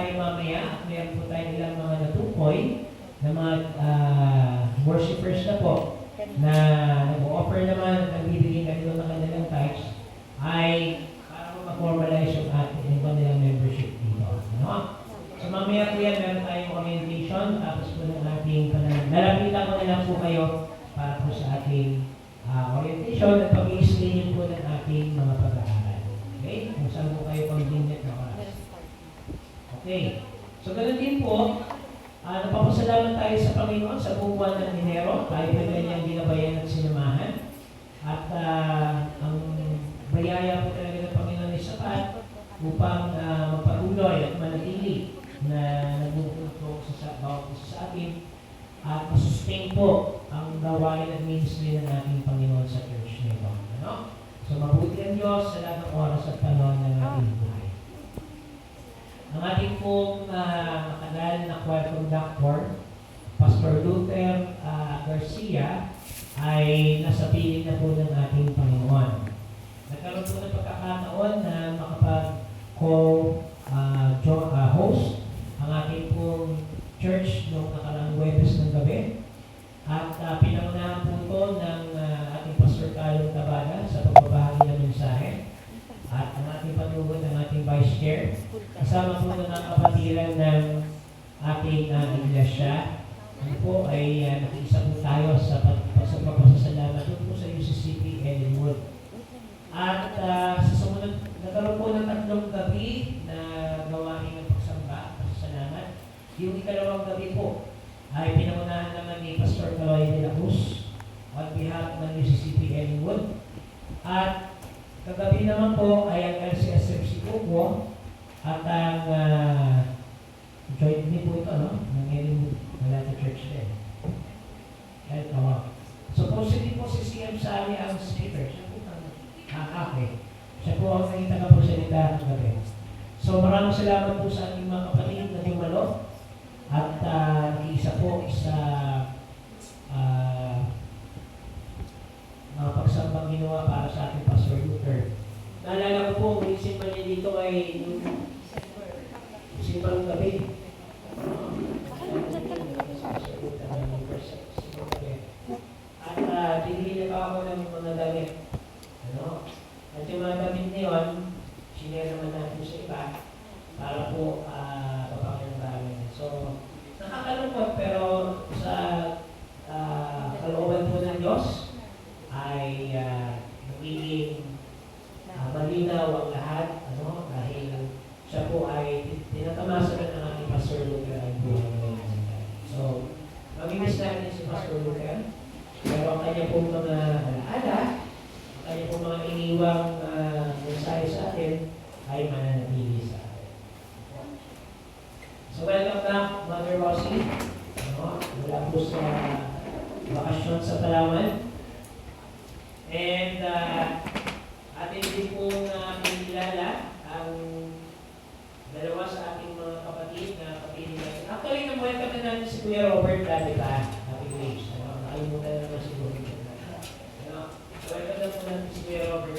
tayo mamaya at meron po tayo ilang mga natukoy na mga worshipers na po na nag-offer naman at nagbibigay na ito ng kanilang tithes ay para po ma-formalize yung ating yung kanilang membership dito. Ano? So mamaya po yan, meron tayong orientation tapos po ng ating nalapitan ko na lang po kayo para po sa ating orientation at pag-i-explain po ng ating mga pag-aaral. Okay? Kung saan po kayo convenient na oras. Okay. So ganun din po, napapasalamat tayo sa Panginoon sa buong buwan ng Enero. Tayo po kanyang ginabayan at sinamahan. At ang bayaya po talaga ng Panginoon ay sapat upang magpatuloy at manatili na nagbubuto sa bawat isa sa atin at masustain po ang gawain at ministry ng ating Panginoon sa church nito. Ano? So mabuti ang Diyos sa lahat ng oras at panahon ng ating buhay. Ang ating pong makanal na choir conductor, Pastor Luther Garcia, ay nasa piling na po ng ating Panginoon. Nagkaroon po ng pagkakataon na makapag-host ang ating pong church noong nakaraang Huwebes ng gabi. At pinangunahan po ito ng ating Pastor Carlo Tabaga sa pagbabahagi ng mensahe. At ang ating patungkol ng ating Vice Chair, kasama po ng mga kapatiran ng ating iglesia. Ano po ay nakiisa po tayo sa pagpapasalamat po sa UCCP Ellenwood. At sa sumunod, nagkaroon po ng 3 gabi na gawain ng pagsamba, pasasalamat. Yung ikalawang gabi po ay pinangunahan naman ni Pastor Caloy de la Cruz on behalf ng UCCP Ellenwood. At kagabi naman po ay ang LCSFC Upo at ang joint ni po ito, no? Ng Ellenwood Malata Church din. So, positive po si CM Sally ang speaker. Siya po okay. Siya po ang naging tagapagsalita ng gabi. So, maraming salamat po sa ating mga kapatid na dumalo at isa po sa mga pagsambang ginawa para sa ating Pastor Luther. Naalala ko po, ang isimpan niya dito ay yung simbang gabi. At dinili pa ako ng mga damit. Ano? At yung mga damit niyon, sinare naman natin sa iba para po papakinabangin. So, nakakalungkot pero sa kalooban po ng Diyos ay nagiging malinaw ang lahat, ano? Dahil siya po ay tinatamasa ng ating Pastor Luther ay buhay ngayon. So, mag-inis natin si Pastor Luther, pero ang kanya pong mga alaala, ang kanya pong mga iniwang mensahe sa atin ay mananatili sa atin. So, welcome back, Mother Rosie. Ano? Wala po sa bakasyon sa Palawan. And atin din pong kinikilala ang dalawa sa ating mga kapatid na kapatid natin. Actually, na-welcome na natin si Kuya Robert dati pa, Happy Waves. Nakalimutan na naman si Robert. Welcome na po natin si Kuya Robert.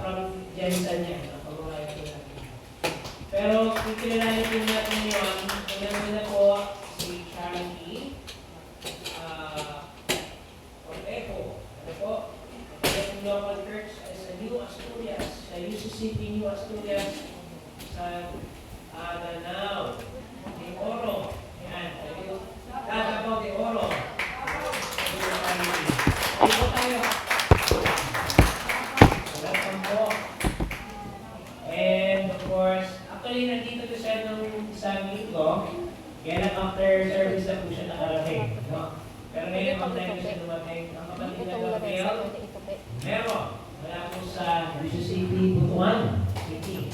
From Jensen niya, pag-uray po natin. Pero kikilalanin din natin ngayon, kailangan na po si Charity Orteco. Ano po? Ang local church sa New Asturias, sa UCCP New Asturias, sa Danao de Oro. Yan. Danao de Oro. Dito tayo. Welcome po. And of course, actually nandito ko siya nung isang linggo. Kaya lang after service na po siya nakarating. No? Pero ngayon ang time ko siya dumating. Ang kapatid na Gabriel, meron. Wala po sa UCCP Butuan City.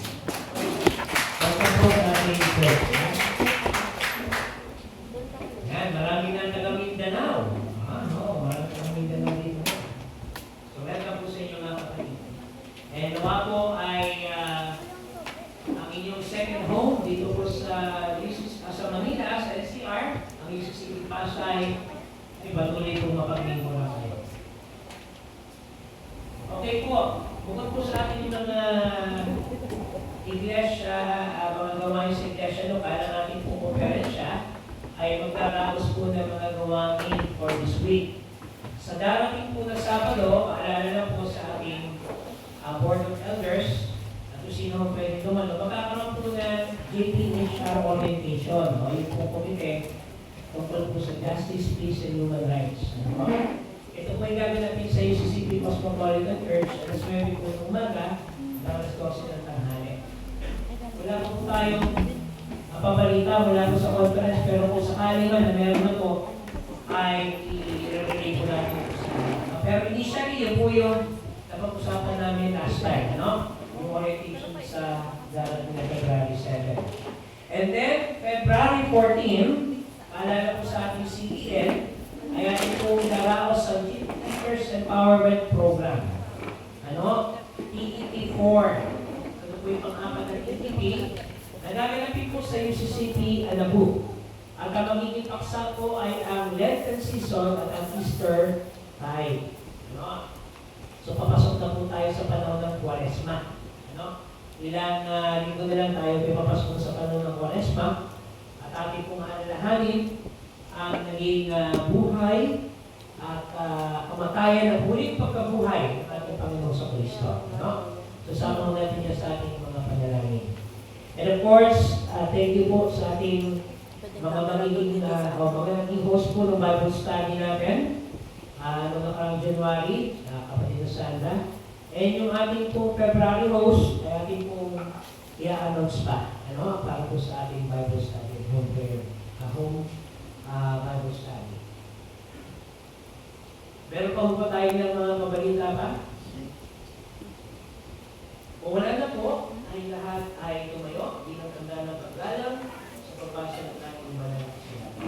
Welcome po sa ating church. Yan, marami na taga-Mindanao. Marami taga-Mindanao dito. So, welcome po sa inyo mga kapatid. And nawa po ay ang inyong second home dito po sa Manila, sa SCR, ang UCCP Pasay, ay patuloy po mapag-linggo na kayo. Okay po, bukod po sa ating mga iglesia, mga gawa gawain sa Iglesia Lokal, ang ating pong konferensya ay magkaraos po ng mga gawain for this week. Sa darating po na Sabado, paalala na po sa ating Board of Elders, at kung sino pwede dumalo, magkakaroon po ng JPHR orientation, o yung po komite tungkol po sa Justice, Peace, and Human Rights. Ano? Ito po ay gaganapin sa UCCP Cosmopolitan Church, alas 9 po ng umaga, alas 12 ng tanghali. Wala po tayong pabalita, wala po sa conference, pero kung sakali man na meron na po, ay i-relay po natin po sa pero initially, yun po yung napag-usapan namin last time, ano? Yung orientation sa darating na February 7. And then, February 14, paalala po sa ating CEN, ay ating po daraos sa Teachers Empowerment Program. Ano? TET4. Ano po yung pang-apat na TET? Nagaganapin po sa UCCP Anabu. Ang magiging paksa po ay ang Lenten season at ang Easter time. Ano? So papasok na po tayo sa panahon ng Kwaresma. Ano? Ilang linggo na lang tayo papasok sa panahon ng Kwaresma at ating pong alalahanin ang naging buhay at kamatayan at huling pagkabuhay ng ating Panginoon sa Kristo. Ano? So sama natin yan sa ating mga panalangin. And of course, thank you po sa ating mga naging host po ng Bible study natin noong nakarang January, kapatid na Sandra. And yung ating po February host, ay ating po i-announce pa, ano, para po sa ating Bible study, home prayer, Bible study. Meron pa po tayo ng mga mabalita pa? Kung wala na po, ay lahat ay tumayo bilang tanda ng paggalang sa pagbasa ng ating banal na kasulatan.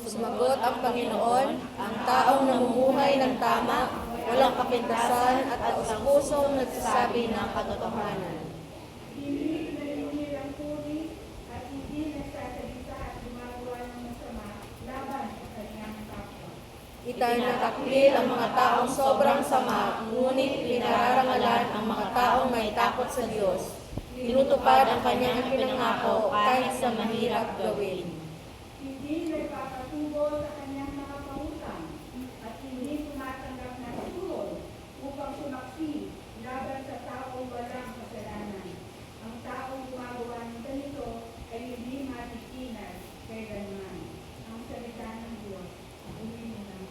Sumagot ang Panginoon, ang taong namumuhay ng tama, walang kapintasan at taos-pusong nagsasabi ng katotohanan. Hindi naninirang puri at hindi nagsasalita at gumagawa ng masama laban sa kanyang kapwa. Itinatakwil ang mga taong sobrang sama, ngunit pinararangalan ang mga taong may takot sa Diyos. Tinutupad ang kanyang pinangako kahit sa mahirap gawin. Hindi nagpapatubo sa kanyang mga pangutang at hindi tumatanggap ng tulong upang sumaksi laban sa taong walang kasalanan. Ang taong gumagawa ng ganito ay hindi matitinan kailanman. Ang salita ng Diyos, uwi ng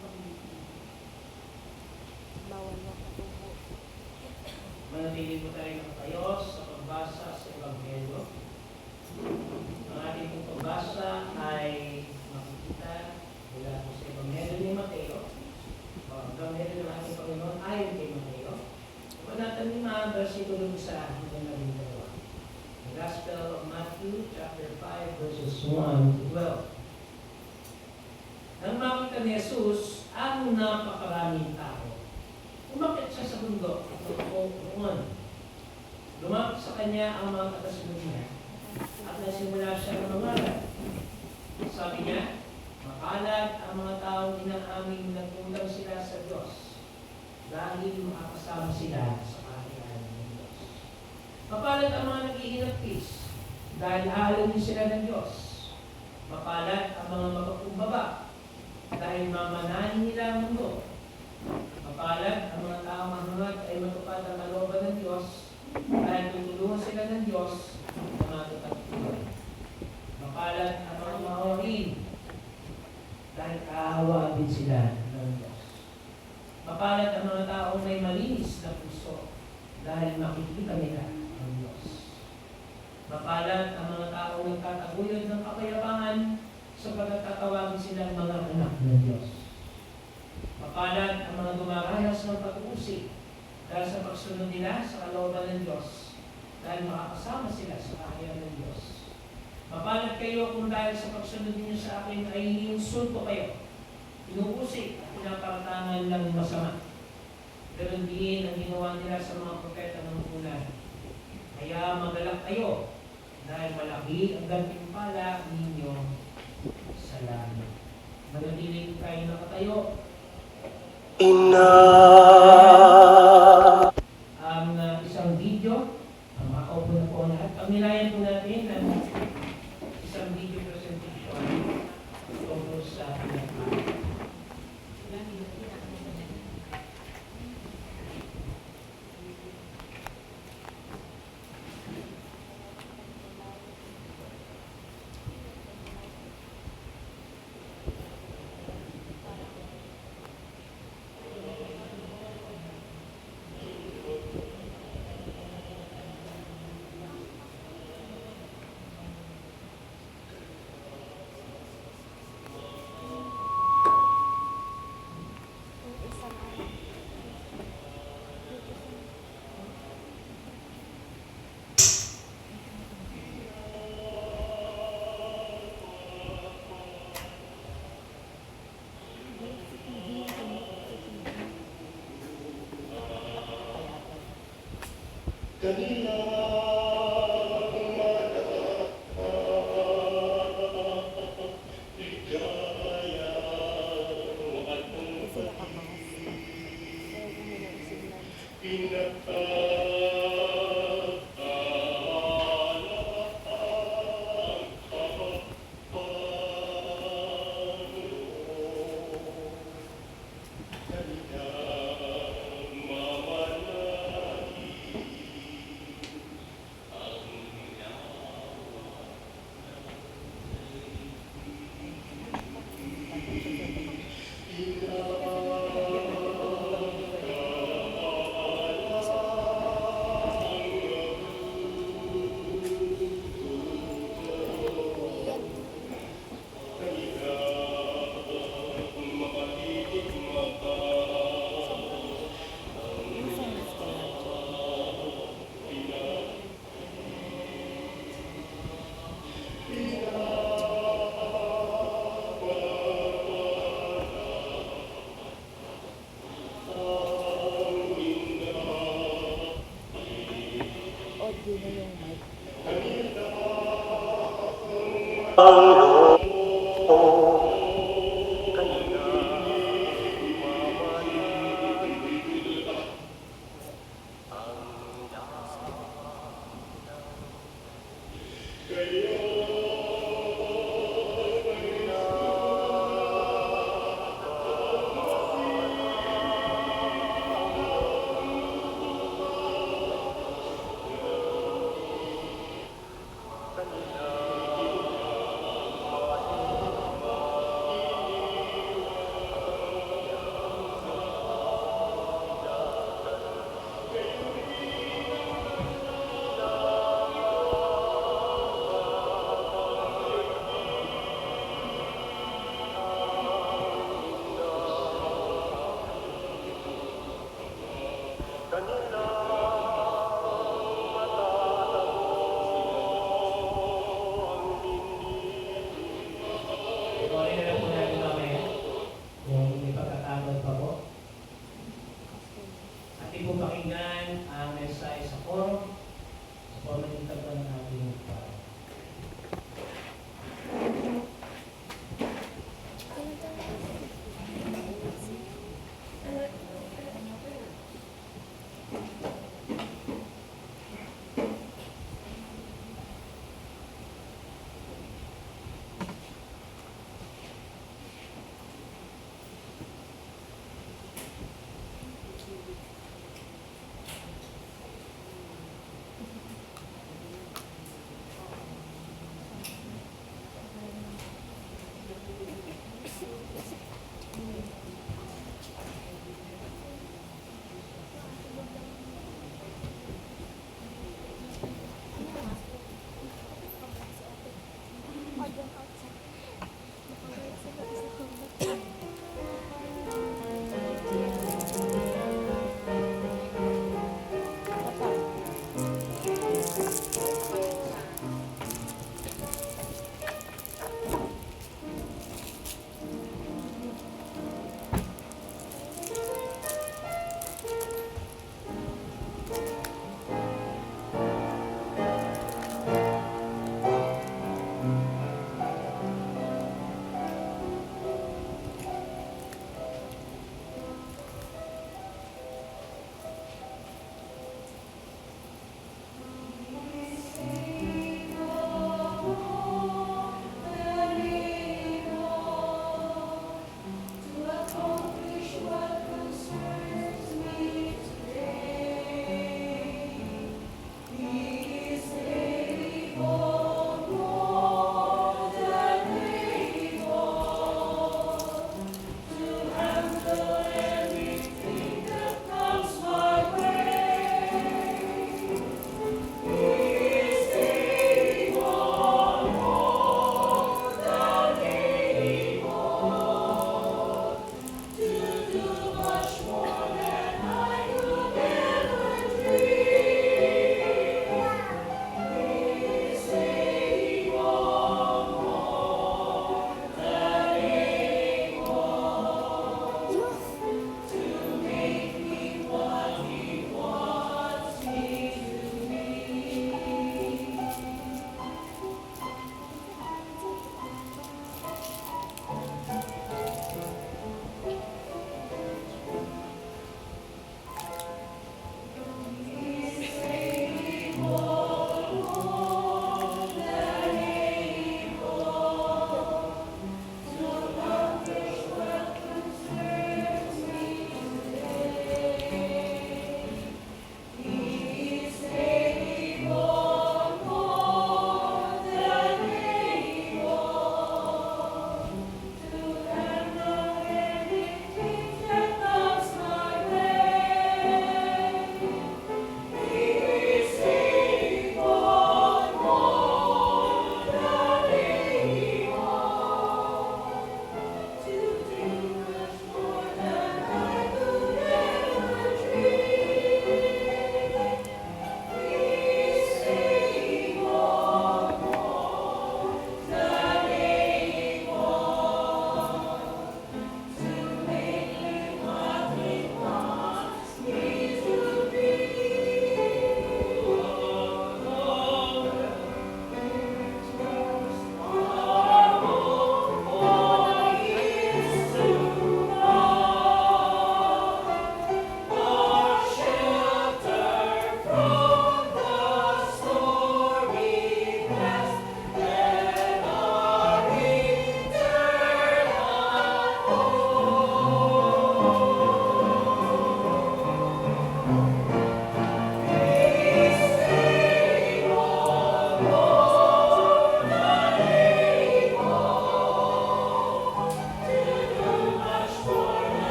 sa 12. The Gospel of Matthew, chapter 5, verses 1 to 12. Nang makita ni Jesus ang napakaraming tao, umakyat siya sa bundok at roon. Lumapit sa kanya ang mga katasunod niya at nagsimula siya ng mangaral. Sabi niya, mapalad ang mga taong inaaming nagkulang sila sa Diyos dahil makakasama sila sa kaharian ng Diyos. Mapalad ang mga nag-iinagpis dahil hahalungin sila ng Diyos. Mapalad ang mga mapagkumbaba dahil mamanahin nila ang mundo. Mapalad ang mga taong mahangad ay matupad ang kalooban ng Diyos dahil tutulungan sila ng Diyos na matutagpuan. Mapalad ang mga maorin dahil aawa din sila ng Diyos. Mapalad ang mga taong may malinis na puso dahil makikita nila ang Diyos. Mapalad ang mga taong nagtataguyod ng kapayabangan sapagkat tatawagin silang mga anak ng Diyos. Mapalad ang mga dumaranas ng pag-uusig dahil sa pagsunod nila sa kalooban ng Diyos dahil makakasama sila sa kaharian ng Diyos. Mapalad kayo kung dahil sa pagsunod ninyo sa akin ay iniinsulto kayo, inuusig at pinaparatangan ng masama. Pero din ang ginawa nila sa mga propeta ng una. Kaya magalak kayo dahil malaki ang gantimpala ninyo sa langit. Manatiling kayo nakatayo. Ang isang video, ang makaupo na po lahat. Pagnilayan po natin ang isang video presentation tungkol sa pinagpapalad.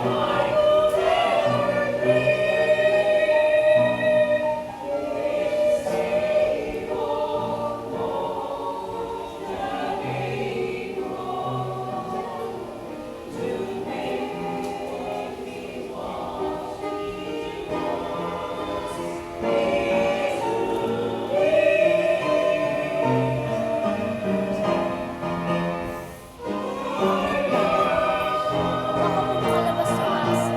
Baka po makalabas yung aso.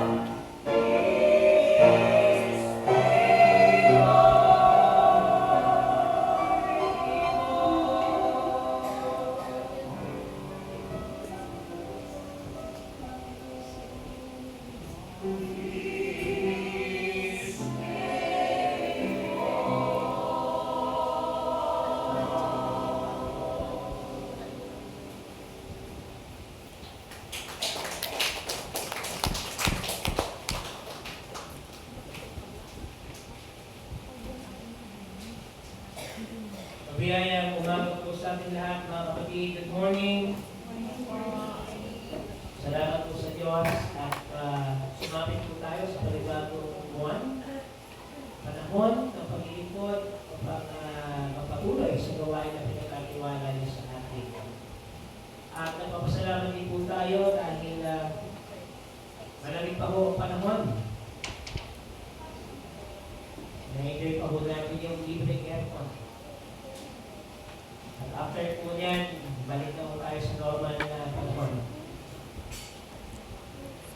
Mabiyayang umaga po sa ating lahat, mga kapatid. Good morning. Salamat po sa Diyos at sumapit po tayo sa panibagong buwan. Panahon ng paglilingkod upang magpatuloy sa gawain na pinagkatiwala niya sa atin. At nagpapasalamat din po tayo dahil malamig pa po ang panahon. Na-enjoy pa po natin yung libreng aircon. At after po niyan, balik na po tayo sa normal na panahon.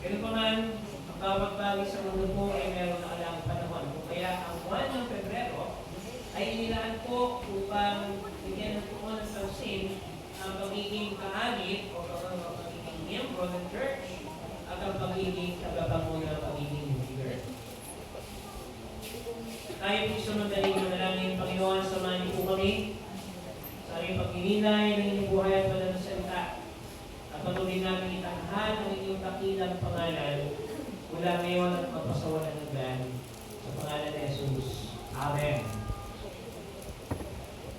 Ganun pa man, ang bawat bagay sa mundo po ay meron na alang panahon. Kung kaya ang buwan ng Pebrero ay inilaan po upang bigyan ng tuon ng pansin ang pagiging kaanib o ang pagiging miyembro ng church at ang pagiging tagapangulo ng pagiging leader. Tayo po sumundaling na namin ng Panginoon, samahan niyo po kami sa aming paghihinay ng inyong buhay at banal na salita. At patuloy namin itanghal ang inyong dakilang pangalan mula ngayon at magpasawalan ng hanggan sa pangalan ni Jesus. Amen.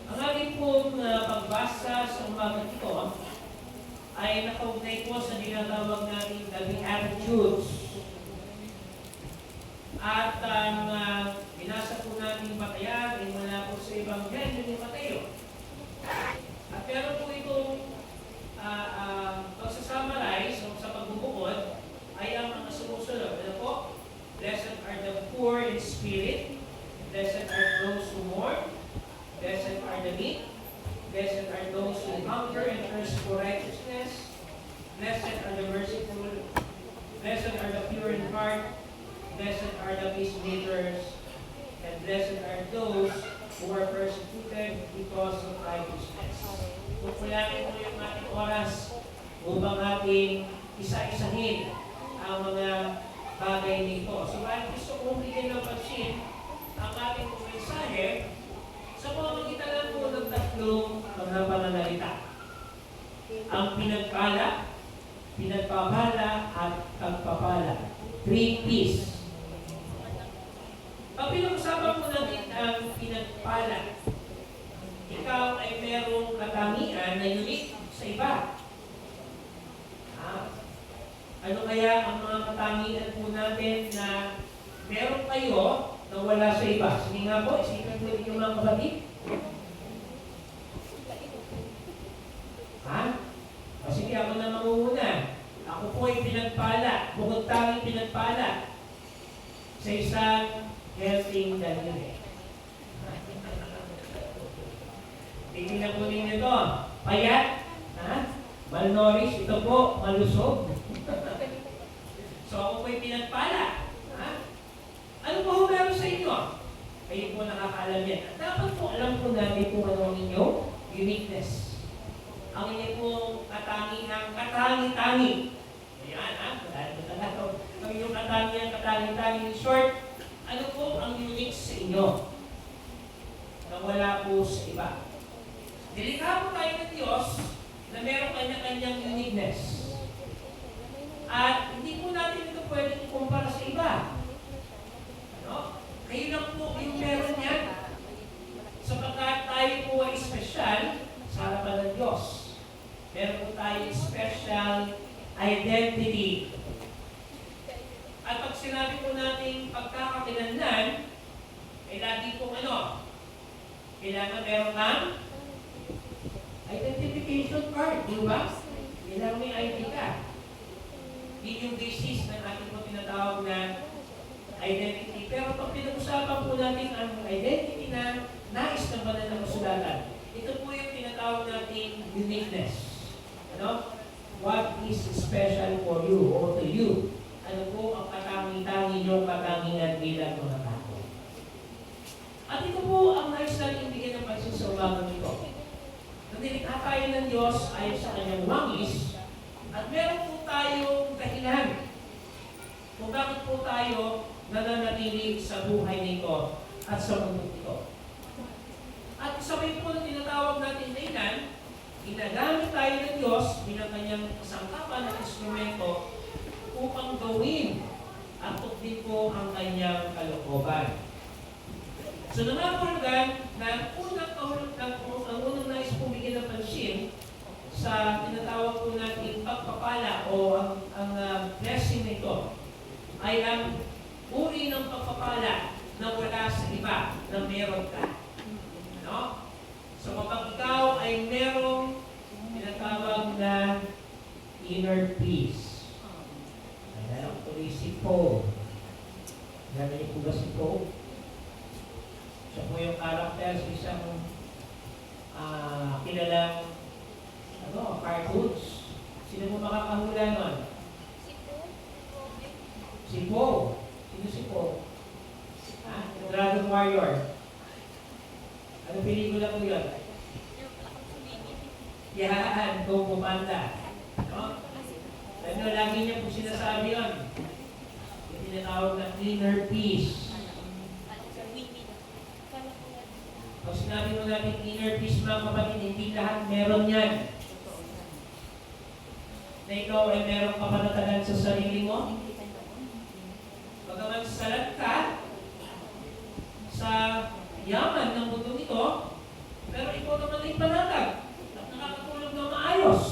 Ang ating pong pagbasa sa umaga ito ay nakaugnay po sa dinatawag natin the Beatitudes. At ang binasa po natin batayan ay mula po sa Ebanghelyo ni Mateo. At meron po itong pagsasummarize o sa pagbubukod ay ang mga sumusunod. Ano po? Blessed are the poor in spirit. Blessed are those who mourn. Blessed are the meek. Blessed are those who hunger and thirst for righteousness. Blessed are the merciful. Blessed are the pure in heart. Blessed are the peacemakers. And blessed are those who are persecuted because of righteousness. Kukulangin mo yung ating oras upang ating isa-isahin ang mga bagay nito. So, bakit gusto kong bigyan ng pansin ang ating mensahe sa pamamagitan lang po ng tatlong mga pananalita. Ang pinagpala, pinagpapala, at pagpapala. 3 P's. Pag pinag-usapan mo natin ang pinagpala, ikaw ay merong katangian na unique sa iba. Ano kaya ang mga katangian po natin na meron kayo na wala sa iba? Sige nga po, isipin po ninyo mga kapatid. O sige, ako na mangunguna. Ako po ay pinagpala, bukod tanging pinagpala sa isang healthy daliri. Tingnan po ninyo ito. Payat, malnourished, ito po, malusog. So ako po'y pinagpala. Ano po meron sa inyo? Kayo po nakakaalam yan. At dapat po alam po natin kung ano ang inyong uniqueness. Ang inyong pong katangi-tangi. Ayan, ang inyong katangi-tangi. In short, ano po ang unique sa inyo na wala po sa iba? Delikado tayo ng Diyos na meron kanya-kanyang uniqueness. At hindi po natin ito pwedeng ikumpara sa iba. Kayo lang po yung meron yan. Sapagkat tayo po ay special sa harapan ng Diyos. Meron po tayong special identity. sinabi po nating pagkakakilanlan, ay lagi pong kailangan meron kang identification card, di ba? Kailangan may ID ka. Yun yung basis ng ating po tinatawag na identity. Pero pag pinag-usapan po natin ang identity na nais ng banal na kasulatan, ito po yung tinatawag nating uniqueness. What is special for you or to you? Ano po ang katangi-tangi nyo, katangingan bilang mga tao? At ito po ang nais natin bigyan ng pansin sa umagang ito. Nagdilikha tayo ng Diyos ayon sa kanyang wangis, at meron po tayong dahilan kung bakit po tayo nananatili sa buhay nito at sa mundo ito. At sabay po na tinatawag natin dahilan, ginagamit tayo ng Diyos bilang kanyang sangkapan at instrumento upang gawin at din po ang kanyang kalooban. So nangangahulugan na ang unang nais pong bigyan ng pansin sa tinatawag po natin pagpapala o ang blessing nito ay ang uri ng pagpapala na wala sa iba na meron ka. So kapag ikaw ay merong tinatawag na inner peace. Alam ko si Paul. Alam niyo po ba si Paul? Siya po yung karakter sa isang kilalang cartoons. Sino mo makakahula nun? Si Poe. Sino si Poe? Dragon Warrior. Ano pelikula po yun? Yan, Kung Fu Panda. Lagi niya po sinasabi yun. Yung tinatawag na inner peace. Pag sinabi mo natin inner peace, mga kapatid, hindi lahat meron yan. Na ikaw ay merong kapanatagan sa sarili mo. Bagaman salat ka sa yaman ng mundo nito, pero ikaw naman ay panatag at nakakatulog na maayos.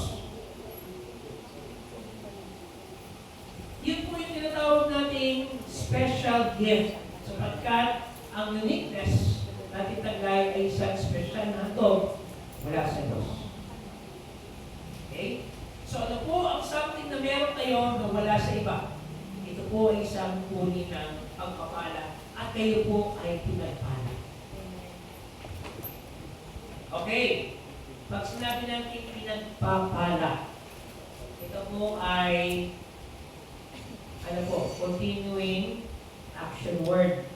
Yun po yung tinatawag nating special gift, sapagkat ang uniqueness natin taglay ay isang special na handog mula sa Diyos. Okay? So ano po ang something na meron kayo na wala sa iba? Ito po ay isang uri ng pagpapala at kayo po ay pinagpala. Okay. Pag sinabi natin pinagpapala, ito po ay continuing action word.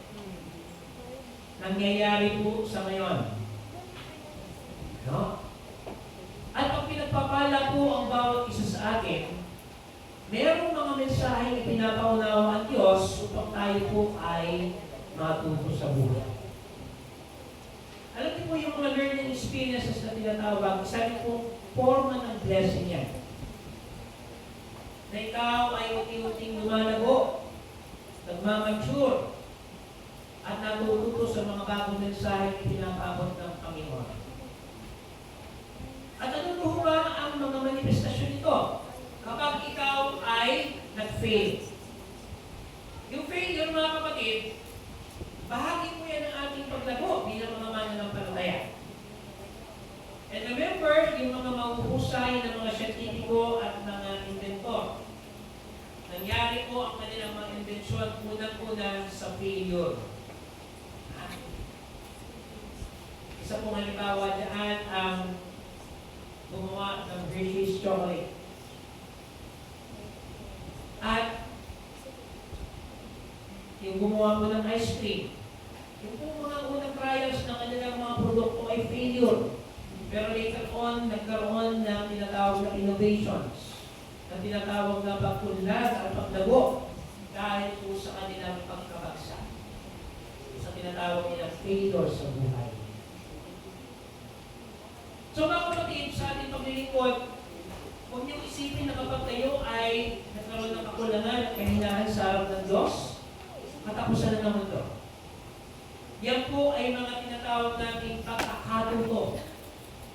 Nangyayari po sa ngayon. At pag pinagpapala po ang bawat isa sa atin, mayroong mga mensahe na pinapaunawa ang Diyos upang tayo po ay matuto sa buhay. Alam niyo po yung mga learning experiences na tinatawag, isa po forma ng blessing yan. Na ikaw ay unti-unting lumalago, nagmamature, at natututo sa mga bagong mensahe na pinapabot ng Panginoon. At ano po ba ang mga manifestasyon nito? Kapag ikaw ay nag-fail. Yung failure, mga kapatid, bahagi po yan ng ating paglago bilang mga mananampalataya. And remember, yung mga mahuhusay na mga siyentipiko at mga inventor, nangyari po ang kanilang mga invensyon unang-una sa failure. Isa pong halimbawa dyan ang gumawa ng Hershey's chocolate. At yung gumawa po ng ice cream. Yung po mga unang trials ng kanilang mga produkto ay failure. Pero later on, nagkaroon ng tinatawag na innovations, na tinatawag na pagpunlad at paglago dahil po sa kanilang pagkabagsak. Sa tinatawag nilang failure sa buhay. So mga kapatid, sa ating paglilingkod, huwag niyong isipin na kapag kayo ay nagkaroon ng kakulangan at kahinahan sa harap ng Diyos, katapusan na ng mundo. Yan po ay mga tinatawag nating pagkakatuto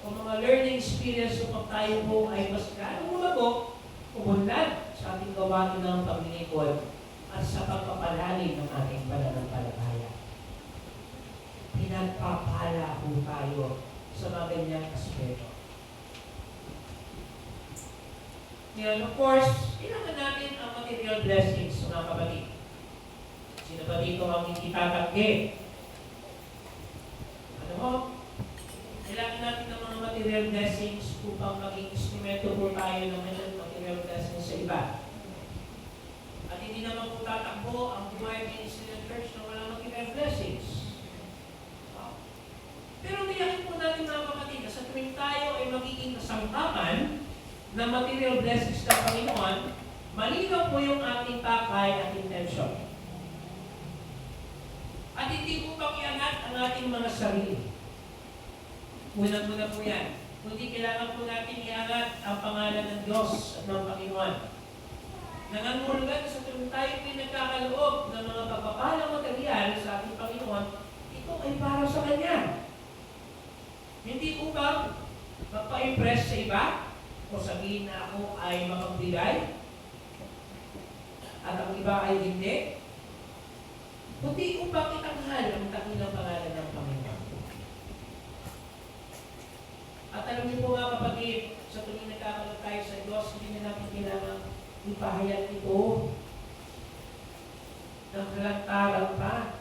o mga learning experience upang tayo po ay mas lalong lumago, umunlad sa ating gawain ng paglilingkod at sa pagpapalagay pinagpapala po tayo sa mga ganyang aspeto. Ngayon, of course, kailangan natin ang material blessings, mga kapatid. Sino ba dito ang hindi tatanggi? Ano mo? Kailangan natin ng mga material blessings upang maging instrumento po tayo ng mga material blessings sa iba. At hindi naman po tatakbo ang buhay ng Incident Church na walang material blessings. Wow. Pero tiyakin po natin mga kapatid na sa tuwing tayo ay magiging kasangkapan ng material blessings ng Panginoon, malinaw po yung ating pakay at intention. At hindi po pang iangat ang ating mga sarili. Unang-una po yan. Kundi kailangan po natin iangat ang pangalan ng Diyos at ng Panginoon. Nangangulugan sa tuwing tayo pinagkakaloob ng mga pagpapalang material sa ating Panginoon, ito ay para sa Kanya. Hindi upang magpa-impress sa iba, o sabihin na ako ay makagbigay at ang iba ay hindi, kundi upang itanghal ang dakilang pangalan ng Panginoon. At alam niyo po mga kapatid, sa tuwing nagkakaroon tayo sa Diyos, hindi na natin kailangan ipahayag ito ng halantaran pa.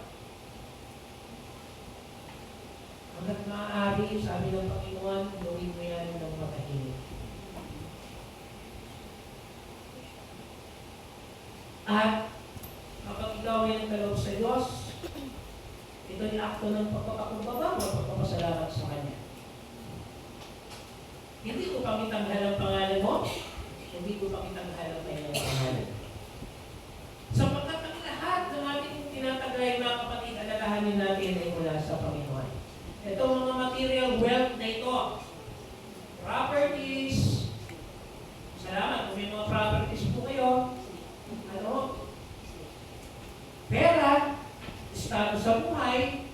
Hanggat maaari, sabi ng Panginoon, gawin mo yan ng matahimik. At kapag ikaw ay nagkaloob sa Diyos, ito ay akto ng pagpapakumbaba o pagpapasalamat sa Kanya. Hindi ko pang itanghal ang pangalan mo, hindi ko pang itanghal ang kanyang pangalan. Sapagkat ang lahat ng ating tinatagay mga kapatid, alalahanin natin ay mula sa Panginoon. Ito mga material wealth na ito, properties, salamat kung may mga properties po kayo, pera, estado sa buhay,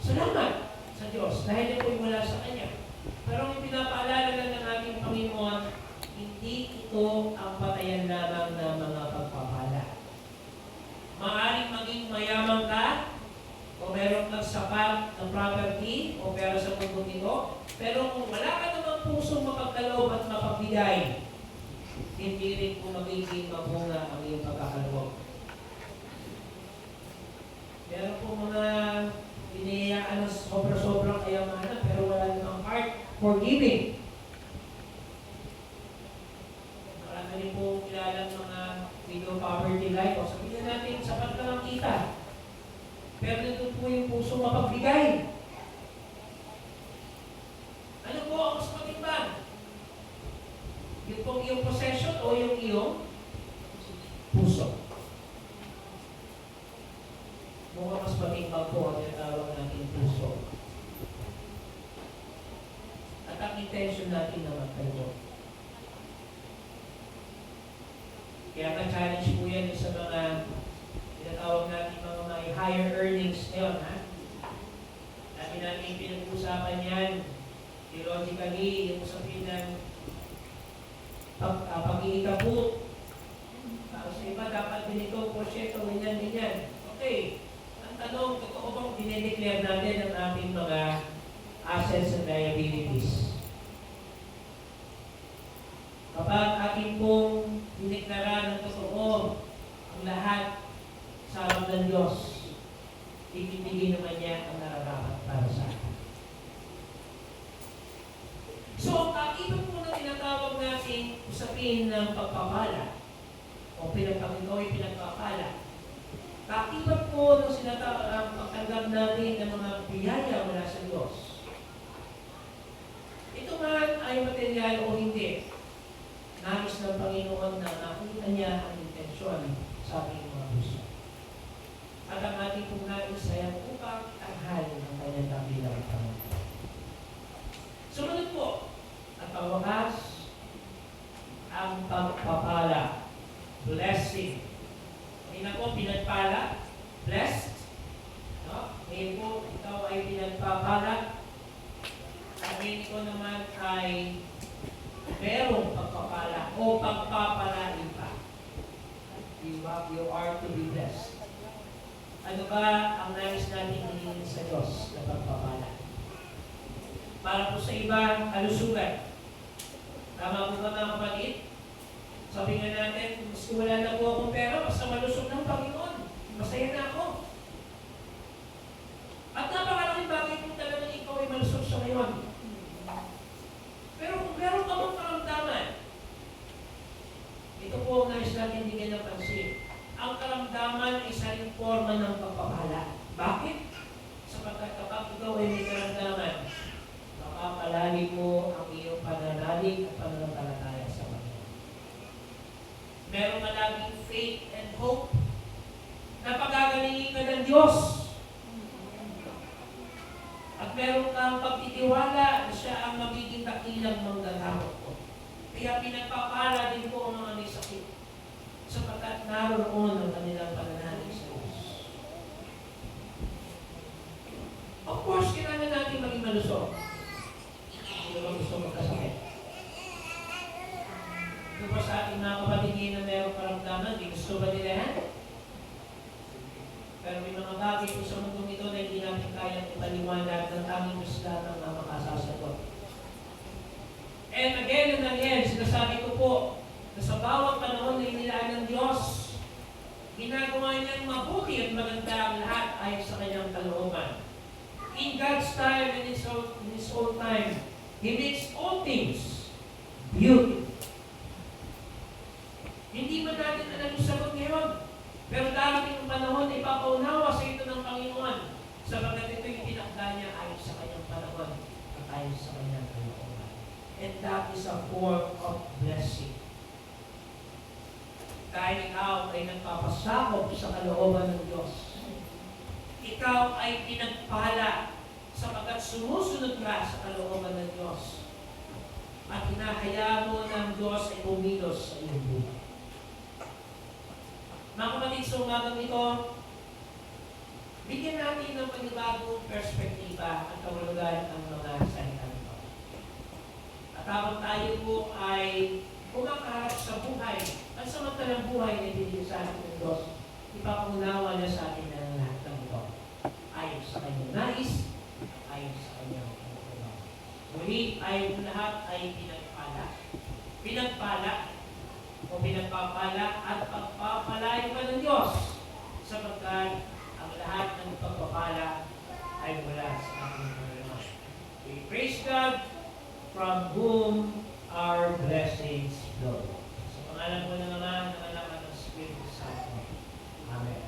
salamat sa Diyos dahil ito ay mula sa Kanya. Pero ang pinapaalala lang ng ating Panginoon, hindi ito ang patayan lamang ng mga pagpapala. Maaaring maging mayaman ka, o meron kang sapat na property, o pera sa mundo nito, pero kung wala ka namang pusong mapagkaloob at mapagbigay, hindi rin po magiging mabunga ang iyong pagkakaloob. Meron po mga biniyayaan ng sobra-sobrang kayamanan pero wala namang heart for giving. Marami rin po kilala ng mga video poverty life. O sabihin natin, sapat lang ang kita. Pero nito po yung puso mapagbigay. Ano po ang mas matimbang? Yung pong iyong possession o yung iyong puso? Mukhang mas matimbang po ang tinatawag natin puso. At ang intention natin naman kayo. Kaya ka-challenge po yan sa mga tinatawag natin mga may higher earnings ngayon, ha? Dati natin pinag-usapan yan theologically, yung sabihin ng pag-iikabot. Tapos sa iba, dapat ganito, porsyento, ganyan. Okay. Ang tanong, totoo bang dinedeclare natin ang ating mga assets and liabilities? Kapag ating pong dineklara ng totoo ang lahat sa harap ng Diyos, ibibigay naman niya ang nararapat para sa atin. So, ang kakibat po na tinatawag natin usapin ng pagpapala o ikaw ay pinagpapala. Kakibat po ng pagtanggap natin ng mga biyaya mula sa Diyos. Ito man ay material o hindi, nais ng Panginoon na nakita niya ang intensyon sa ating mga puso. At ang ating pong nais ay ang upang tanghal ng kanyang dakilang Panginoon. Sumunod po, at pangwakas, ang pagpapala, blessing. Tingnan po, pinagpala, blessed. No? Ngayon po, ikaw ay pinagpapala. At ngayon ko naman ay merong pagpapala o pagpapalain pa. You are to be blessed. Ano ba ang nais natin hilingin sa Diyos na pagpapala? Para po sa iba, kalusugan. Tama po ba mga kapatid? Sabi nga natin, mas wala na po akong pera, basta malusog ng Panginoon. Masaya na ako. At napakalaking bagay kung talagang ikaw ay malusog sa ngayon. Pero kung meron ka mong karamdaman, ito po ang nais natin bigyan ng pansin. Ang karamdaman ay isa ring forma ng pagpapala. Bakit? Sapagkat kapag ikaw ay may karamdaman, makapalalim mo ang iyong pananalig at pananampalataya sa Panginoon. Meron ka laging faith and hope na pagagalingin ka ng Diyos. At meron kang pagtitiwala na siya ang magiging dakilang manggagamot ko. Kaya pinagpapala din po ang mga may sakit sapagkat naroon ang kanilang pananalig sa Diyos. Of course, kailangan natin maging malusog. Hindi ba gusto magkasakit? Ito pa sa ating mga kapatid na mayroong karamdaman, di gusto ba nila yan? Pero may mga bagay po sa mundong ito na hindi natin kayang ipaliwanag ng tanging Diyos lamang ang makasasagot. And again, sinasabi ko po na sa bawat panahon na inilaan ng Diyos, ginagawa niyang mabuti at maganda ang lahat ayon sa kanyang kalooban. In God's time and in His own time, He makes all things beautiful. Hindi man natin alam yung sagot ngayon, pero darating ang panahon na ipapaunawa sa ito ng Panginoon sapagkat ito yung tinakda niya ayon sa kanyang panahon at ayon sa kanyang kalooban. And that is a form of blessing. Dahil ikaw ay nagpapasakop sa kalooban ng Diyos. Ikaw ay pinagpala sapagkat sumusunod ka sa kalooban ng Diyos. At hinahayaan mo ng Diyos ay pumilos sa iyong buhay. Mga kapatid, sa umagang ito, bigyan natin ng panibagong perspektiba at kahulugan ang mga salita nito. At habang tayo po ay kumakaharap sa buhay, at samantalang buhay na ibigay sa atin ng Diyos, ipapangunawa na sa atin ng lahat ng ito. Ayon sa kanyang nais, ayon sa kanyang kalooban. Muli, ayon lahat ay pinagpala. Pinagpala o pinagpapala at pagpapalayo ka ng Diyos sapagkat ang lahat ng pagpapala ay mula sa ating Panginoon. We praise God from whom our blessings flow. Sa pangalan po ng Ama, ng Anak at ng Espiritu Santo. Amen.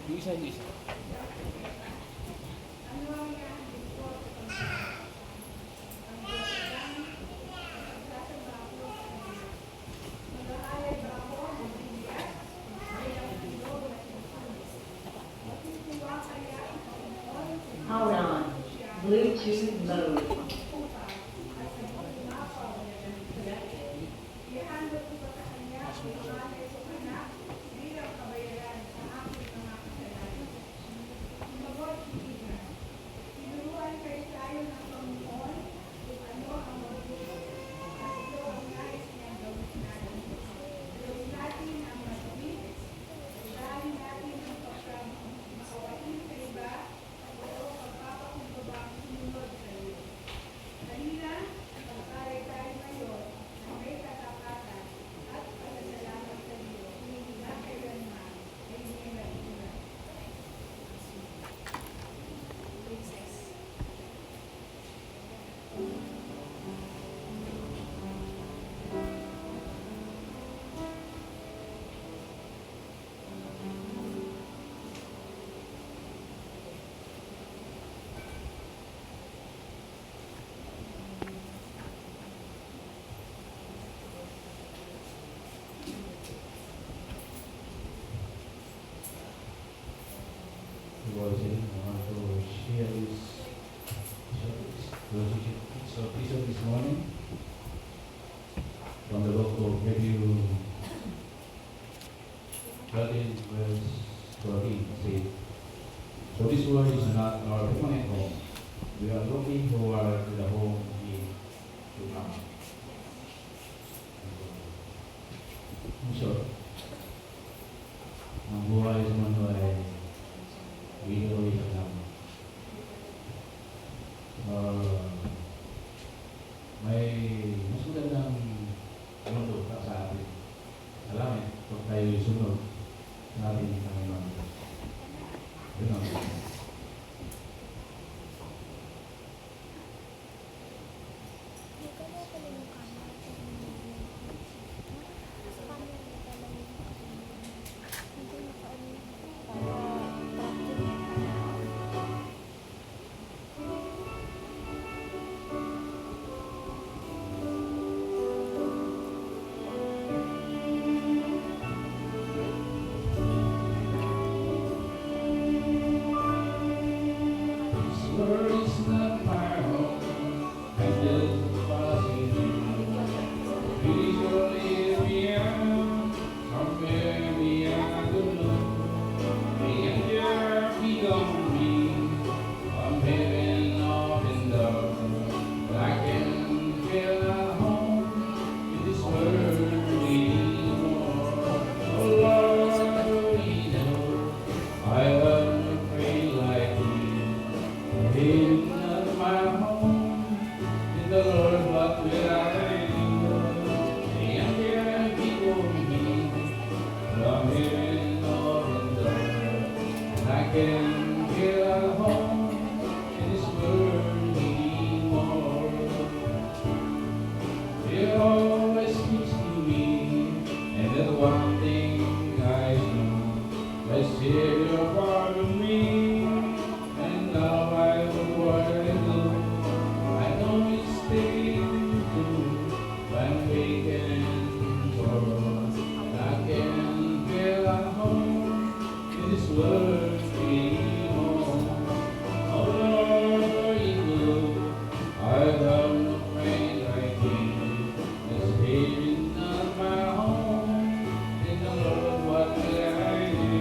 Yung isa. Hold on. Bluetooth mode. have you studied verse 14? Say, so this world is not our permanent home. We are looking forward to the home we to come. In short, ang buhay sa mundo ay widow lang. May mas magandang mundo para sa atin. Alam kung tayo sunod sa ating Panginoon. Yun ang This world is not my home. I'm just passing through. Please don't leave me out. Somewhere beyond the blue. The angel be gone me. I'm heading off in love. But I can feel at home in this world anymore. Oh Lord, you know I love to pray like you. In my home, in the Lord, what will I do? The angel before me, from heaven or in the and I can feel at home in this world anymore. It always speaks to me, and that's one thing I know. My Savior pardon me, and now I know what I do. I know it's staying true, but I'm waiting for, and I can feel at home in this world anymore. Oh Lord, you know I have no friend like you. It's heaven not my home. In the Lord, what will I do?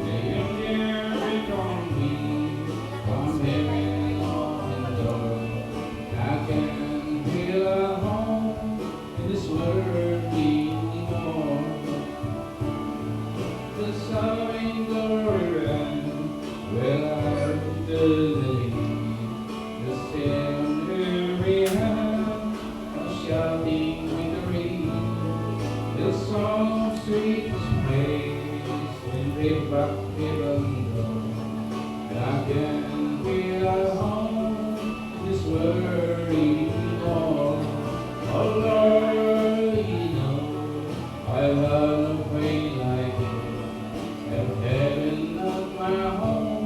The angel become me. From heaven open door. I can feel at home in this world anymore. The sovereign glory and where I believe. The same every hand, a shouting victory. The song of sweet praise when they back heaven door. And I can feel at home in this world anymore. Oh Lord, you know I love no pain like you. And heaven not my home.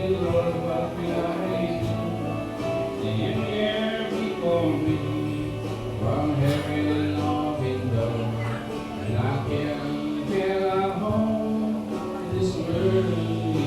And Lord, what will I do? The angel before me, from heaven open door. And I can feel at home in this world anymore.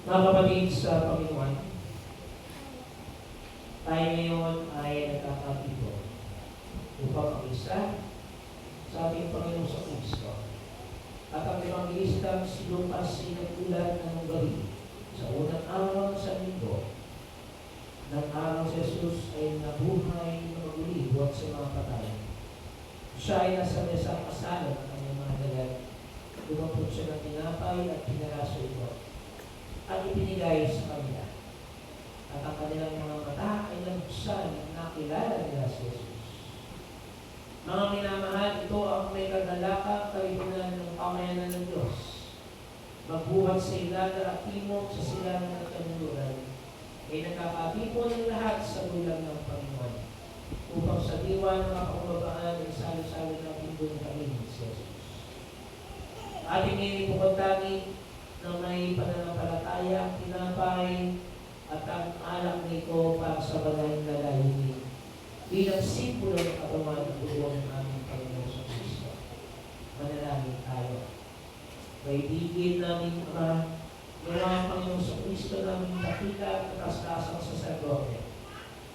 Mga kapatid sa Panginoon, tayo ngayon ay nagkakatito upang mag-isa sa ating Panginoon sa Kristo. At ang Evangelista si Lucas ay nagtulat ng gabi sa unang araw sa linggo ng araw si Jesus ay nabuhay na maguli buhat sa mga patay. Siya ay nasa mesa kasama ng kanyang mga dagat. Lumapot siya ng tinapay at pinaraso ito at ipinigay sa kanila. At ang kanilang mga mata ay nabuksan at nakilala nila si Jesus. Mga minamahal, ito ang may kagalakang kaibunan ng pamayanan ng Diyos. Magbuhat sa ilaga at timog sa silangan ng kanluran, ay nakakatipon ng lahat sa bulang ng Panginoon, upang sa diwa ng mga pangababaan ay salo-salo natin doon kami si Jesus. Ating inipukotangin na may pananampalataya, tinapay, at ang alak nito para sa banal na layunin bilang simbolo ng katawan ng dugo ng aming Panginoon sa Kristo. Manalangin tayo. Kaibigan namin Ama, ngayon ang Panginoon sa Kristo namin dakila at katas-tasang saserdote.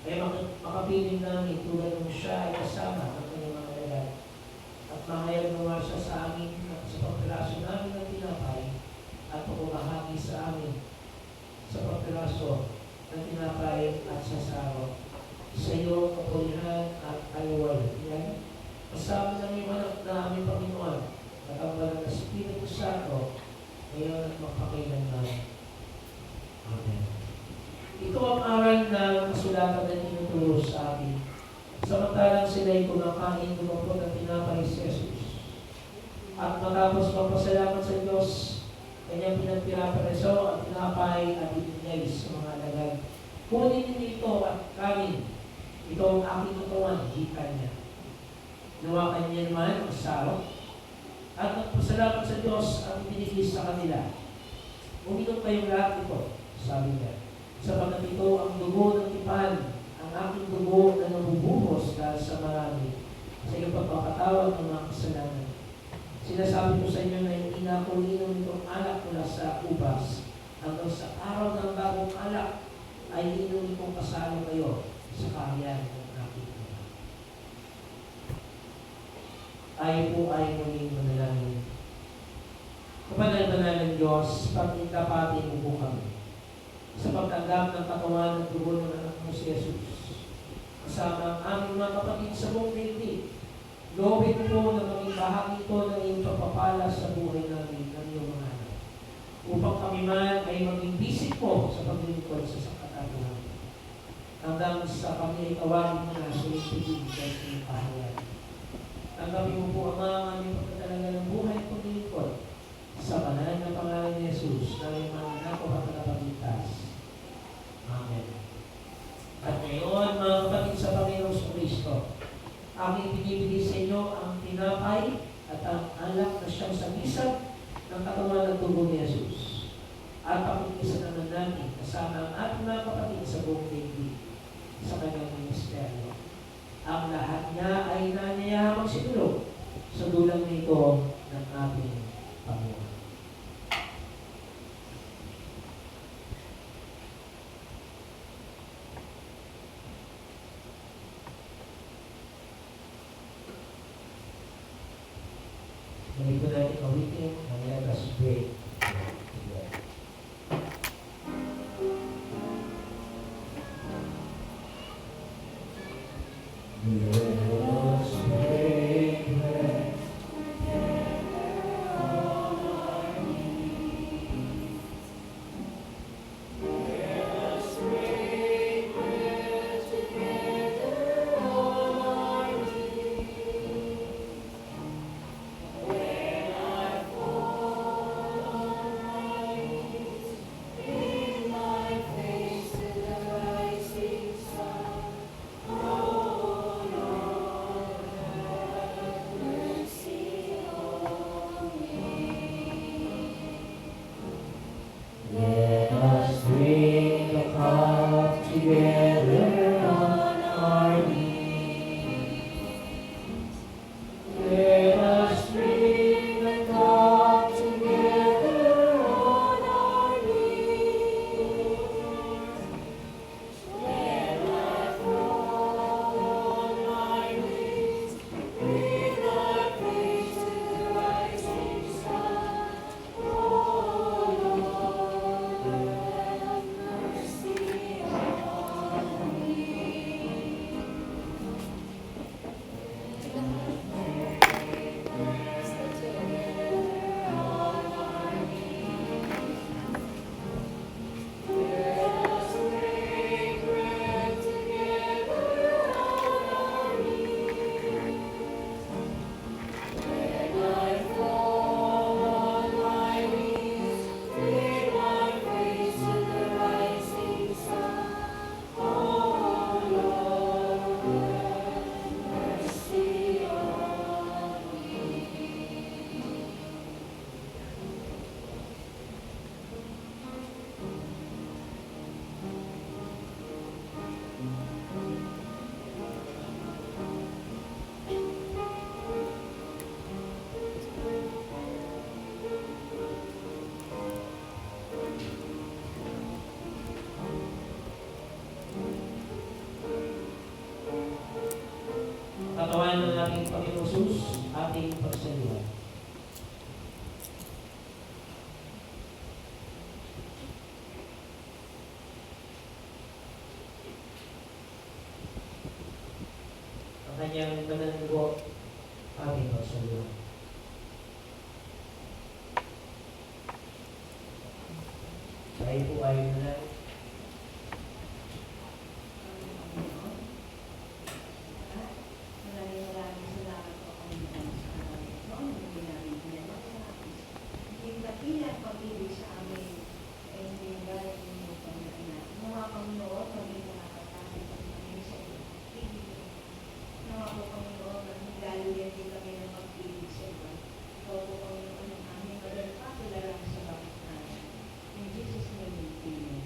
Ay makapiling namin tulad ng siya ay kasama ng kanyang mga dagat. At mahayag naman siya sa amin sa pagpiraso namin ng tinapay at pagkakahagi sa amin sa pagpiraso ng tinapay at sa saro. Sa iyo, kapulihan at aliwal. Yan. Kasama ng iyong anak na aming Panginoon at ang Banal na Espiritu Santo ngayon at magpakailanman. Amen. Ito ang aral na kasulatan na tinuturo sa atin. Samantalang sila'y kumakain, lumapot at tinapay si Jesus. At matapos magpasalamat sa Diyos, kanyang pinagpirapareso at tinapay at ibinigay sa mga dagat. Kunin ninyo ito at kanin. Ito ang aking katawan, hikan niya. Nawakan niya naman ang saro. At nagpasalamat sa Diyos ang ibinigay sa kanila. Uminom kayong lahat ito, sabi niya. Sapagat ito ang dugo ng tipan, ang aking dugo na nabubuhos dahil sa marami, sa iyong pagpapatawad ng mga kasalanan. Sinasabi ko sa inyo na hindi na ako inom itong alak mula sa ubas, hanggang sa araw ng bagong alak ay inom itong kasalo kayo sa kaharian ng aking Ama. Tayo po ay muling manalangin. Kapanal-banal ng Diyos, pagkikapati mo po kami sa pagtanggap ng katawan ng dugo ng anak mo si Jesus. Kasama ang aming mga kapatid sa buong daigdig, loobin po na maging bahagi ito ng iyong pagpapala sa buhay namin ng iyong mga anak. Upang kami man ay maging bisik po sa paglilingkod sa sakatatuhan. Hanggang sa kami ay tawagin mo na sa iyong paglilingkod sa iyong kaharian. Tanggapin mo po ang aming pagtatalaga ng buhay at paglilingkod sa banal na pangalan ni Jesus na may mga anak at nakapagligtas. Amen. At ngayon, mga kapatid sa Panginoon sa Kristo, aking pinibigay sa inyo ang tinapay at ang alak na siyang sagisag ng katawan ng dugo ni Jesus. At pakikisa naman natin kasama ang ating mga kapatid sa buong daigdig sa kanyang ministeryo. Ang lahat niya ay nangyayamang sinulog sa dulang nito ng ating Panginoon. katawan ng ating Panginoon Jesus, ating pagsaliwan. Ang kanyang mananago, ating pagsaliwan. Tayo po ay mananago. Maraming salamat po Panginoon sa araw na ito. Ang hindi namin pinag-asabi. Hindi dakilang pag-ibig sa amin ay hindi galing ninyo Panginoon. Mga Panginoon, maging nakakatapit ang kami sa iyo. Mga po Panginoon, maging lalo yan din kami ng pag-ibig sa iyo. Ikaw po Panginoon ang aming magagpakilala sa bakit namin. In Jesus' name, amen.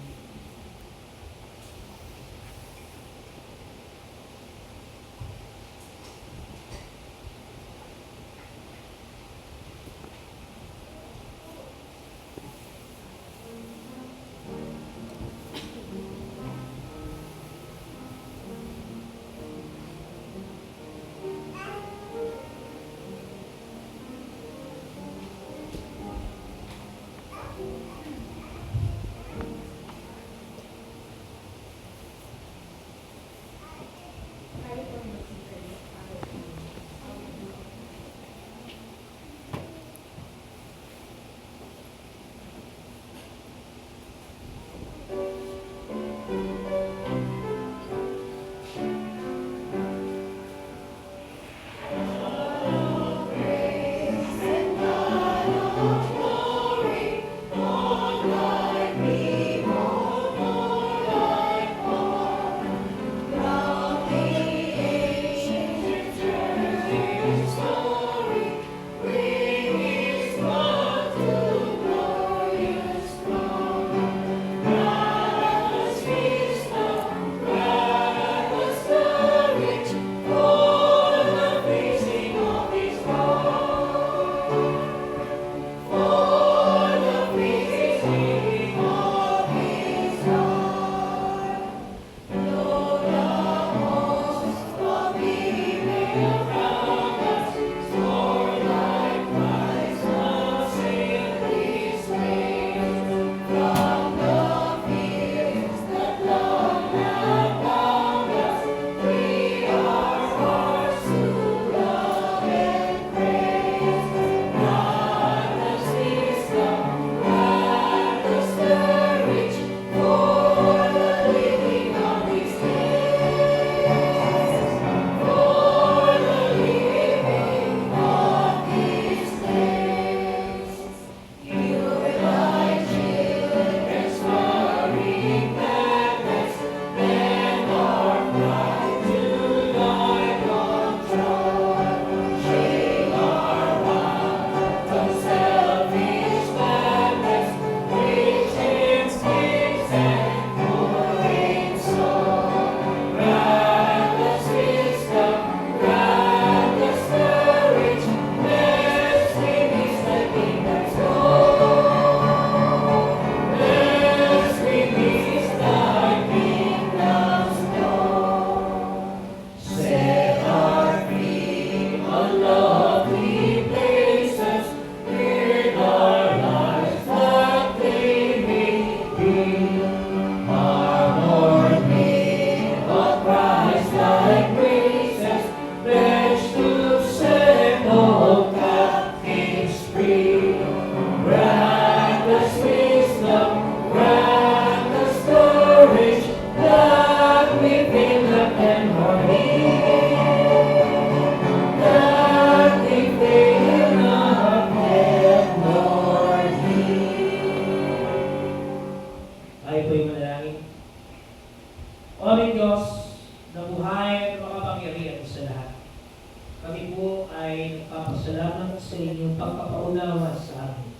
nagpapasalamat sa inyong pagpapaunawa sa amin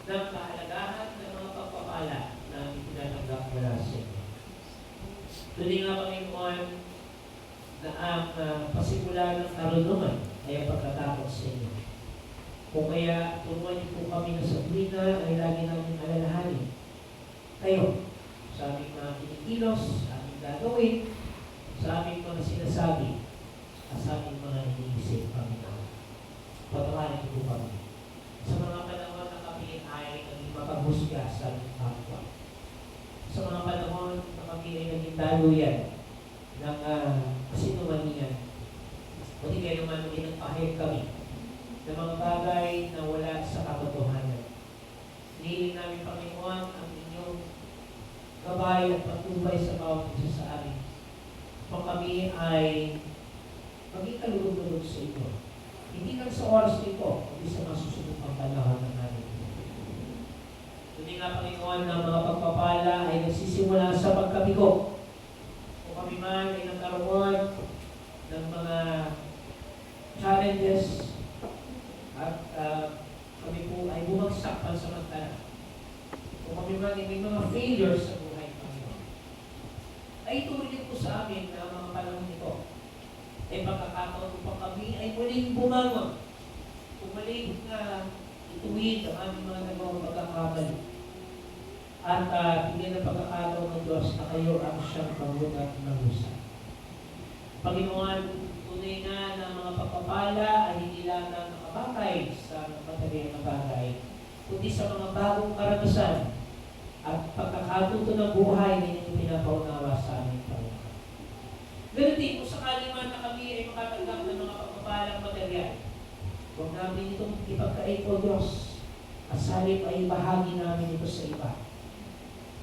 ng kahalagahan ng mga pagpapala na aming tinatanggap mula sa inyo. Tuloy nga, Panginoon, na ang pasimula ng karunungan ay ang pagkatakot sa inyo. Kung kaya turuan niyo po kami na sa tuwina ay lagi namin alalahanin kayo sa aming mga kinikilos, sa aming gagawin, sa aming mga sinasabi, at sa aming sa mga panahon na kami ay naging daluyan ng kasinungalingan. O di kaya naman ay nagpahayag kami ng mga bagay na wala sa katotohanan. Hinihiling namin, Panginoon, ang inyong gabay at patnubay sa bawat isa sa amin. Kung kami ay maging kalulog-lulog sa ito. Hindi lang sa oras nito, kundi sa masusunod pang panahon ng namin. Tunay nga, Panginoon, na mga pagpapala ay nagsisimula sa pagkabigo. Kung kami man ay nagkaroon ng mga challenges at kami po ay bumagsak pansamantala. Kung kami man ay may mga failures sa buhay, Panginoon, ay ituloy po sa amin na mga panahon nito ay pagkakataon upang kami ay muling bumangon. Pumalig na ituwid ang aming mga nagawang pagkakamali. At bigyan ng pagkakataon ng Diyos na kayo ang siyang pangunat ng husay. Panginoon, tunay nga na mga pagpapala ay hindi lamang nakabakay sa material na bagay, kundi sa mga bagong karanasan at pagkakatuto ng buhay na inyong pinapaunawa sa aming Panginoon. Ganun din, kung sakali man na kami ay makatanggap ng mga pagpapalang material, huwag namin itong ipagkait o Diyos, at salip ay bahagi namin ito sa iba.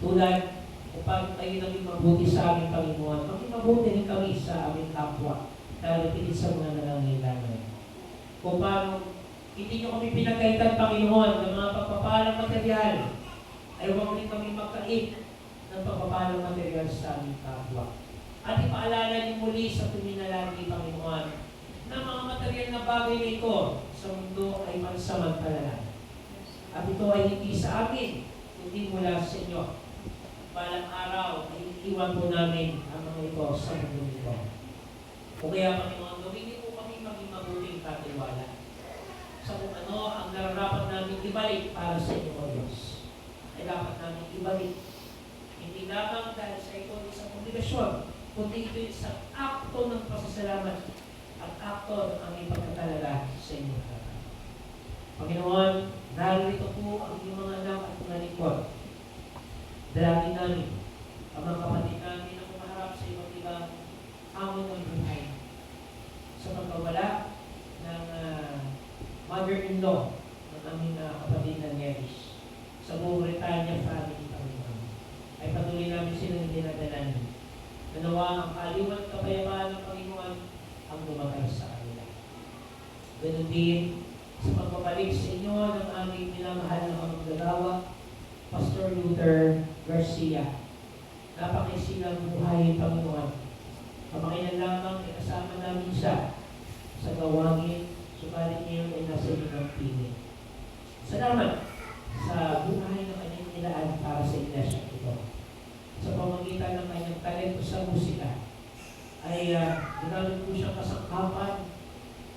Tulad, upang kayo naging mabuti sa aming Panginoon, maging mabuti rin kami sa aming kapwa, lalo tigit sa mga nangangailangan. Kung paano, hindi nyo kami pinagkaitan, Panginoon, ng mga pagpapalang material, ay huwag rin kami magkait ng pagpapalang material sa aming kapwa. At ipaalala niyo muli sa tuminalagi, Panginoon, na mga material na bagay na ito sa mundo ay pansamantala. At ito ay hindi sa amin, kundi mula sa inyo. Balang araw ay iwan po namin ang mga ito sa mundo nito. O kaya, Panginoon, gawin niyo po kami maging mabuting katiwala sa kung ano ang nararapat namin ibalik para sa inyo, O Diyos. Ay dapat namin ibalik. Hindi lamang dahil sa ito isang obligasyon, kundi ito isang akto ng pasasalamat at akto ng aming pagkakalala sa inyo. Panginoon, narito po ang inyong mga anak at mga lingkod. Dalangin namin ang mga kapatid namin na kumaharap sa ibang ibang hamon ng buhay sa pagkawala ng mother-in-law ng aming kapatid na Neris sa buong Britanya family, Panginoon. Ay patuloy namin silang dinadalanin. Nanawa ang kaliwan at kapayapaan ng Panginoon ang lumakay sa kanila. Ganun din sa pagbabalik sa inyo ng aming minamahal na kamagdalawa, Pastor Luther Garcia. Napakisilang buhay, Panginoon. Kamakailan lamang ay kasama namin siya sa gawangin, subalit ngayon ay nasa inyong piling. Salamat sa buhay na kanyang nilaan para sa iglesia ito. Sa pamamagitan ng kanyang talento sa musika, ay ginamit po siyang kasangkapan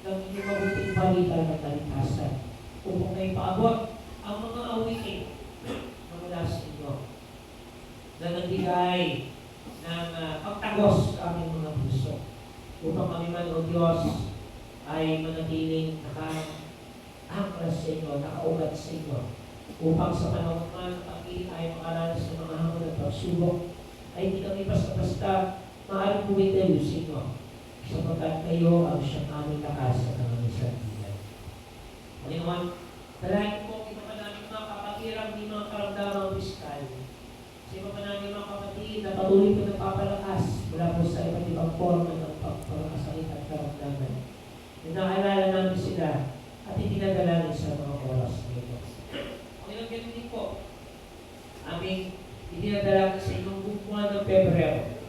ng inyong mabuting balita ng kaligtasan upang kayo paabot ang mga awitin na mula sa inyo na nagbigay ng pagtagos sa aming mga puso upang kami man, O Diyos, ay manatiling naka-angklas sa inyo, nakaugat sa inyo upang sa panahon man kami ay makaranas ng mga hamon at pagsubok ay hindi kami basta-basta maaaring bumitayo sa inyo sapagkat kayo ang siyang aming lakas at ang aming sandigan. Panginoon, dalangin po iba pa namin mga kapatid di mga karamdamang piskal. Sa iba pa namin mga kapatid na patuloy po nagpapalakas mula po sa iba't ibang forma ng pagpapakasakit at karamdaman. Naalala namin sila at itinadalangin sa mga oras nito. Panginoon, ganun din po. Aming itinadalangin sa inyong buwan ng Pebrero.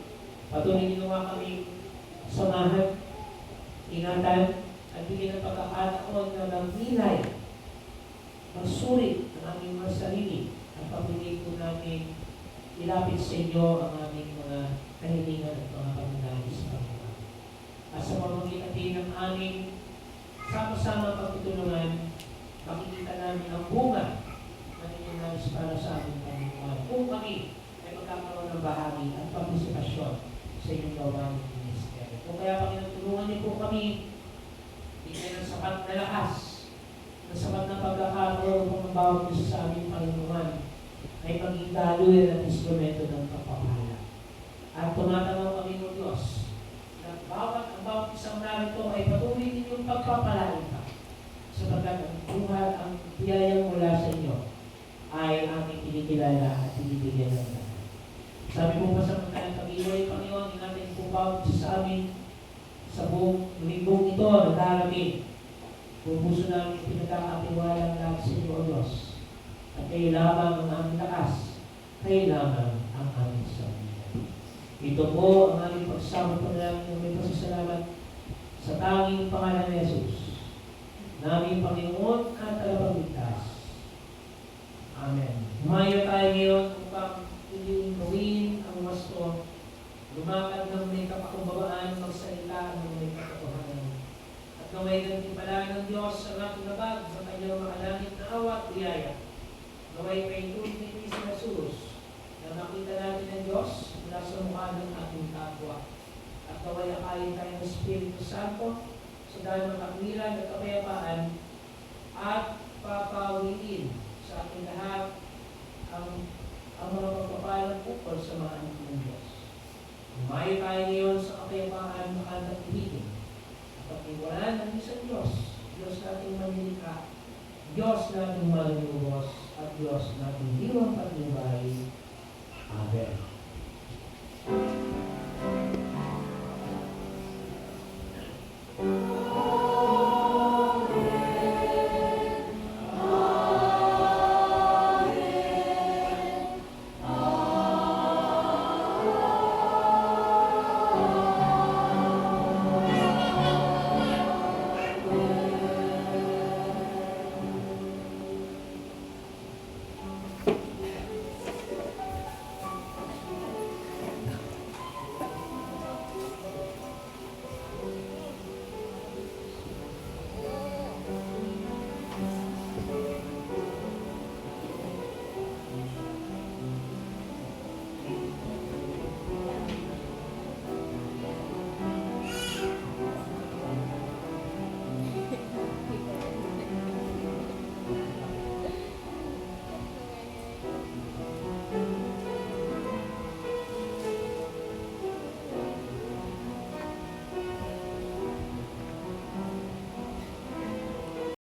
Patuloy niyo nga kami samahan, ingatan, at bigyan ng pagkakataon na magnilay, magsulit ang aming mga sarili at pagpili po namin ilapit sa inyo ang aming mga kahilingan at mga pagmamahal sa Panginoon. At sa pamamagitan din ng aming sama-sama pagtutulungan, makikita namin ang bunga ng inyong nais para sa aming Panginoon. Kung kami ay magkakaroon ng bahagi at partisipasyon sa inyong gawang ministry. Kung kaya Panginoon, tulungan niyo po kami, bigyan ng sapat na lakas, ng sapat na pagkakaroon upang ang bawat isa sa aming Panginoon ay maging maging daluyan at instrumento ng pagpapala. At tumatanong kami ng Diyos na ang bawat isang narito ay patuloy ninyong pagpapalain pa. Sapagkat ang buhay, ang biyayang mula sa inyo ay aming kinikilala at binibigyan ng lahat. Sabi po pa sa mga pag-iway, Panginoon, ingatan po bawat isa sa amin sa buong linggong ito na darating. Kung puso namin pinagkakatiwalang lahat sa inyo, O Diyos. At kayo lamang ang aming lakas, kayo lamang ang aming sabihin. Ito po ang aming pagsama po namin may pasasalamat sa tanging pangalan ni Jesus. Naming Panginoon at Tagapagligtas. Amen. Humayo tayo ngayon upang hindi gawin ang wasto, lumakad ng may kapakumbabaan, magsalita ng may katotohanan. At gawin ng timpalaan ng Diyos ang ating labag sa kanyang makalangit na awa at biyaya. Gawin kay Lord ni Cristo Jesus na makita natin ang Diyos mula sa mukha ng ating kapwa. At gawin akayin tayo ng Espiritu Santo sa dahil ng katwiran at kapayapaan at papawiin sa ating lahat ang mga pagpapalang ukol sa mga anak ng Diyos. Lumayo tayo ngayon sa kapayapaan makantang ibigin at pagtiwalaan ng isang Diyos, Diyos nating manilikha, Diyos nating malulubos, at Diyos nating diwang patnubay